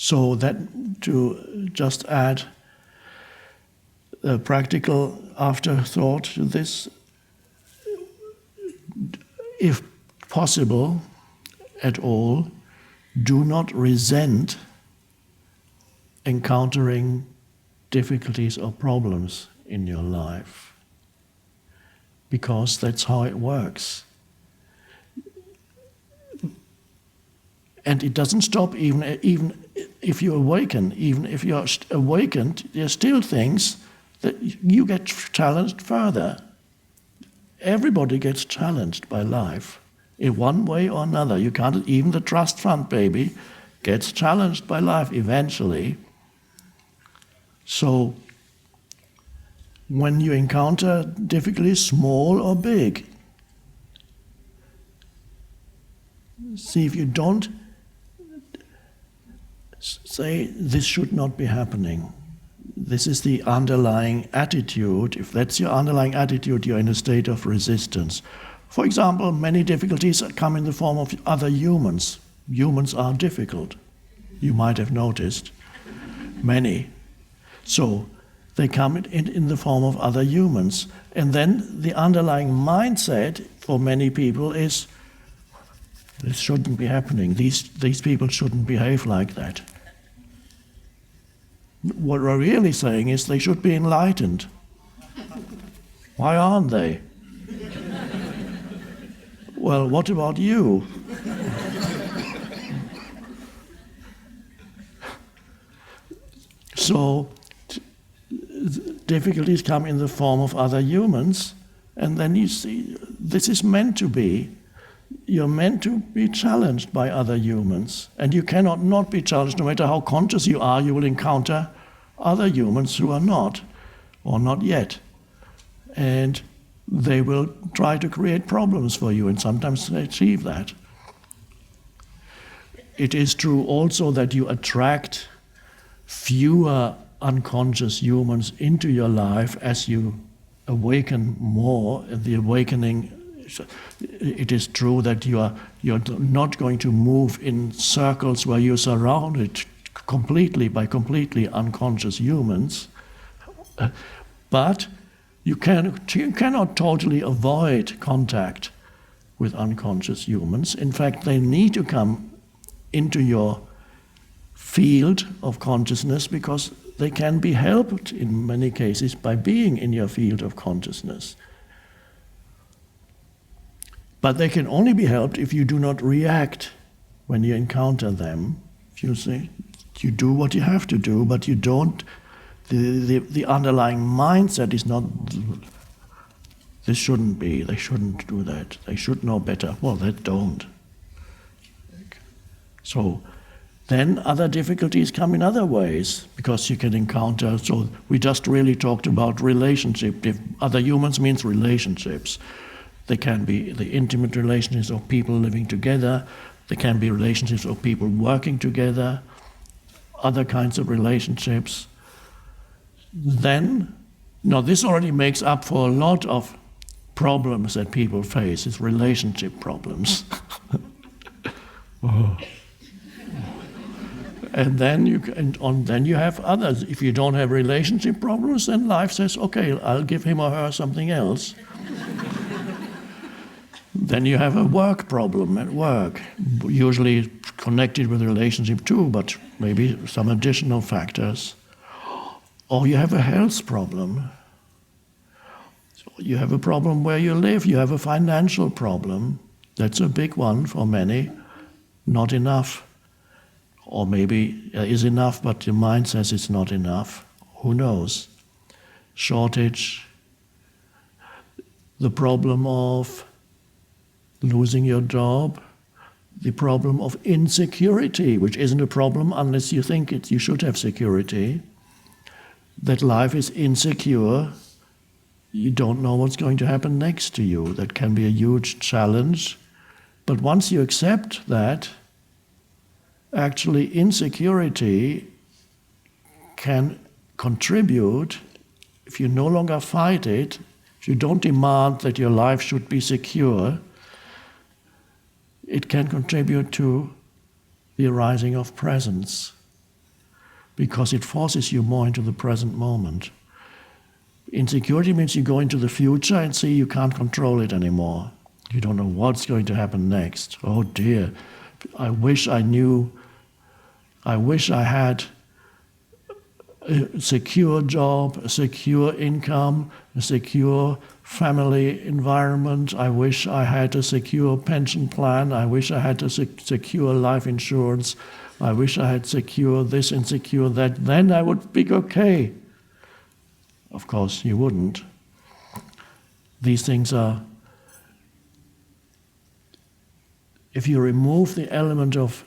So that, to just add a practical afterthought to this, if possible at all, do not resent encountering difficulties or problems in your life, because that's how it works. And it doesn't stop even if you awaken. Even if you're awakened, there are still things that you get challenged further. Everybody gets challenged by life in one way or another. You can't, even the trust fund baby gets challenged by life eventually. So when you encounter difficulties, small or big, see if you don't say, this should not be happening. This is the underlying attitude. If that's your underlying attitude, you're in a state of resistance. For example, many difficulties come in the form of other humans. Humans are difficult. You might have noticed. Many. So they come in the form of other humans. And then the underlying mindset for many people is, this shouldn't be happening. These people shouldn't behave like that. What we're really saying is they should be enlightened. Why aren't they? Well, what about you? So difficulties come in the form of other humans, and then you see, this is meant to be. You're meant to be challenged by other humans, and you cannot not be challenged. No matter how conscious you are, you will encounter other humans who are not, or not yet. And they will try to create problems for you, and sometimes they achieve that. It is true also that you attract fewer unconscious humans into your life as you awaken more. The awakening, it is true that you're not going to move in circles where you're surrounded completely by completely unconscious humans, but you cannot totally avoid contact with unconscious humans. In fact, they need to come into your field of consciousness because they can be helped in many cases by being in your field of consciousness. But they can only be helped if you do not react when you encounter them. If you say, you do what you have to do, but you don't, the underlying mindset is not, this shouldn't be, they shouldn't do that, they should know better. Well, they don't. So then other difficulties come in other ways, because you can encounter, so we just really talked about relationship. If other humans means relationships. They can be the intimate relationships of people living together. They can be relationships of people working together. Other kinds of relationships. Then, now this already makes up for a lot of problems that people face. It's relationship problems. Oh. And then you have others. If you don't have relationship problems, then life says, okay, I'll give him or her something else. Then you have a work problem at work, usually connected with relationship too, but maybe some additional factors. Or you have a health problem. So you have a problem where you live, you have a financial problem. That's a big one for many. Not enough. Or maybe there is enough, but your mind says it's not enough. Who knows? Shortage. The problem of losing your job, the problem of insecurity, which isn't a problem unless you think you should have security, that life is insecure, you don't know what's going to happen next to you. That can be a huge challenge. But once you accept that, actually insecurity can contribute, if you no longer fight it, if you don't demand that your life should be secure, it can contribute to the arising of presence. because it forces you more into the present moment. Insecurity means you go into the future and see you can't control it anymore. You don't know what's going to happen next. Oh dear, I wish I had a secure job, a secure income, a secure family environment. I wish I had a secure pension plan. I wish I had a secure life insurance. I wish I had secure this and secure that. Then I would be okay. Of course, you wouldn't. These things are, if you remove the element of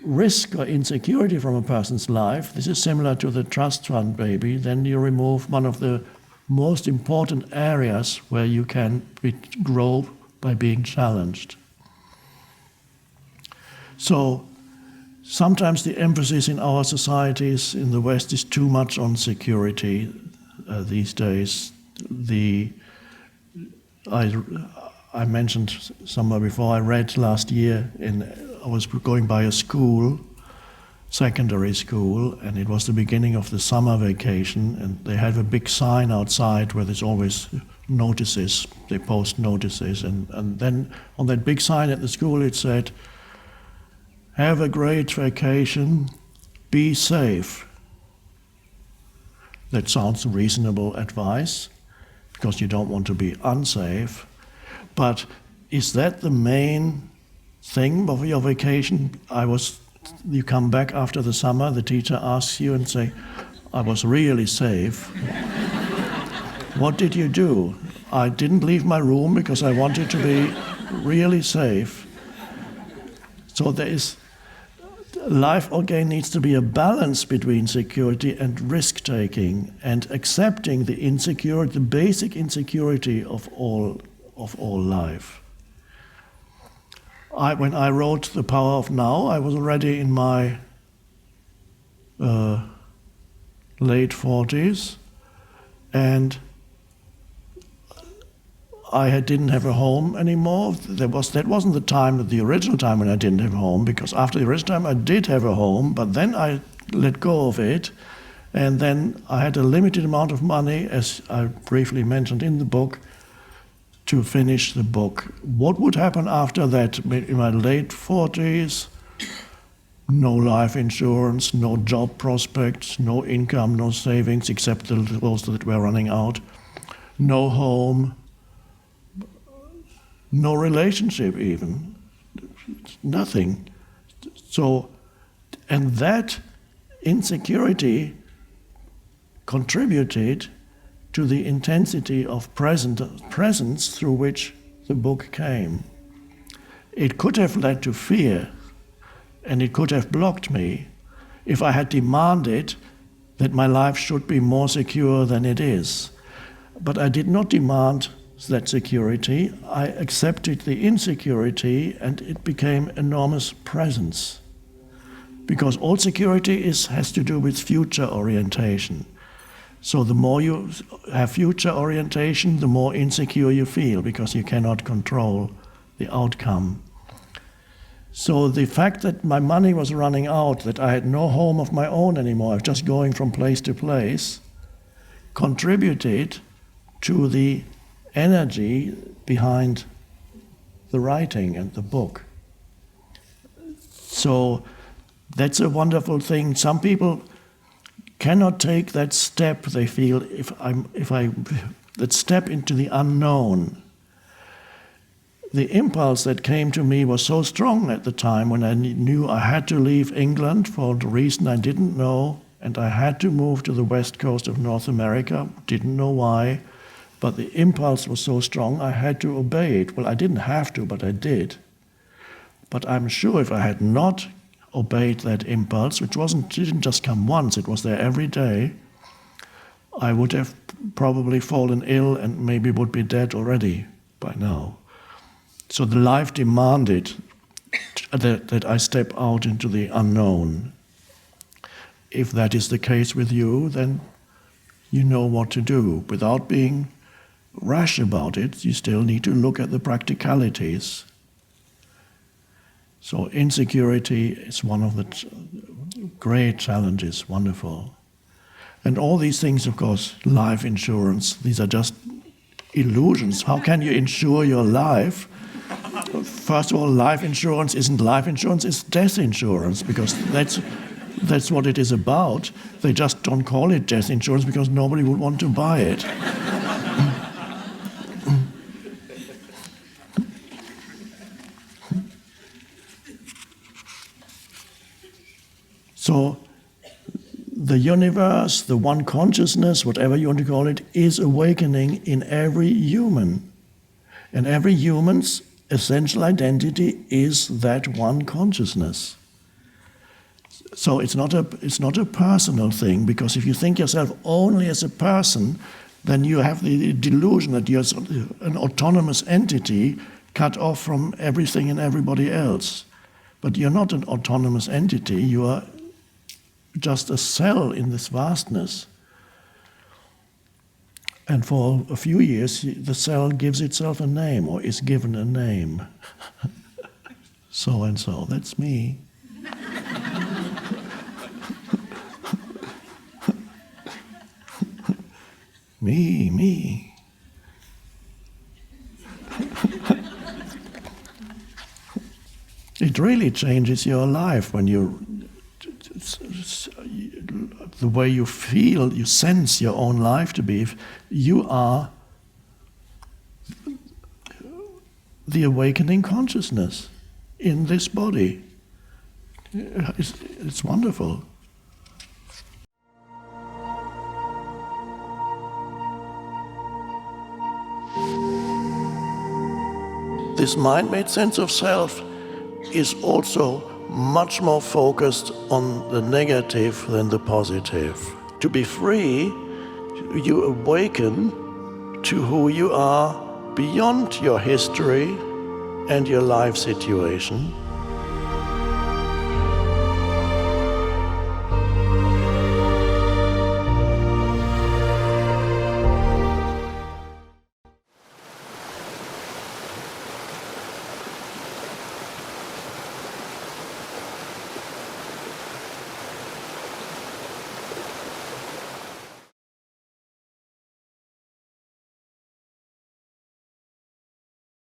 risk or insecurity from a person's life, this is similar to the trust fund baby, then you remove one of the most important areas where you can grow by being challenged. So sometimes the emphasis in our societies in the West is too much on security these days. I mentioned somewhere before, I read last year, I was going by a school, secondary school, and it was the beginning of the summer vacation, and they have a big sign outside where there's always notices, they post notices, and then on that big sign at the school it said, "Have a great vacation, be safe." That sounds reasonable advice, because you don't want to be unsafe. But is that the main thing of your vacation? You come back after the summer, the teacher asks you and say, "I was really safe." What did you do? "I didn't leave my room because I wanted to be really safe." So life again needs to be a balance between security and risk-taking and accepting the insecurity, the basic insecurity of all life. When I wrote The Power of Now, I was already in my late 40s, and I didn't have a home anymore. That wasn't the original time when I didn't have a home, because after the original time I did have a home, but then I let go of it, and then I had a limited amount of money, as I briefly mentioned in the book, to finish the book. What would happen after that? In my late 40s, no life insurance, no job prospects, no income, no savings, except those that were running out, no home, no relationship even, nothing. So, and that insecurity contributed to the intensity of presence through which the book came. It could have led to fear, and it could have blocked me if I had demanded that my life should be more secure than it is. But I did not demand that security. I accepted the insecurity, and it became enormous presence. Because all security has to do with future orientation. So the more you have future orientation, the more insecure you feel, because you cannot control the outcome. So the fact that my money was running out, that I had no home of my own anymore, I was just going from place to place, contributed to the energy behind the writing and the book. So that's a wonderful thing. Some people cannot take that step. They feel that step into the unknown. The impulse that came to me was so strong at the time when I knew I had to leave England for the reason I didn't know, and I had to move to the west coast of North America. Didn't know why, but the impulse was so strong I had to obey it. Well, I didn't have to, but I did. But I'm sure if I had not obeyed that impulse, which didn't just come once, it was there every day, I would have probably fallen ill and maybe would be dead already by now. So the life demanded that I step out into the unknown. If that is the case with you, then you know what to do. Without being rash about it, you still need to look at the practicalities. So insecurity is one of the great challenges, wonderful. And all these things, of course, life insurance, these are just illusions. How can you insure your life? First of all, life insurance isn't life insurance, it's death insurance, because that's what it is about. They just don't call it death insurance because nobody would want to buy it. So the universe, the one consciousness, whatever you want to call it, is awakening in every human. And every human's essential identity is that one consciousness. So it's not a personal thing, because if you think yourself only as a person, then you have the delusion that you're an autonomous entity cut off from everything and everybody else. But you're not an autonomous entity, you are just a cell in this vastness. And for a few years, the cell gives itself a name, or is given a name. So and so, that's me. Me. It really changes your life when the way you feel, you sense your own life to be. If you are the awakening consciousness in this body. It's wonderful. This mind-made sense of self is also much more focused on the negative than the positive. To be free, you awaken to who you are beyond your history and your life situation.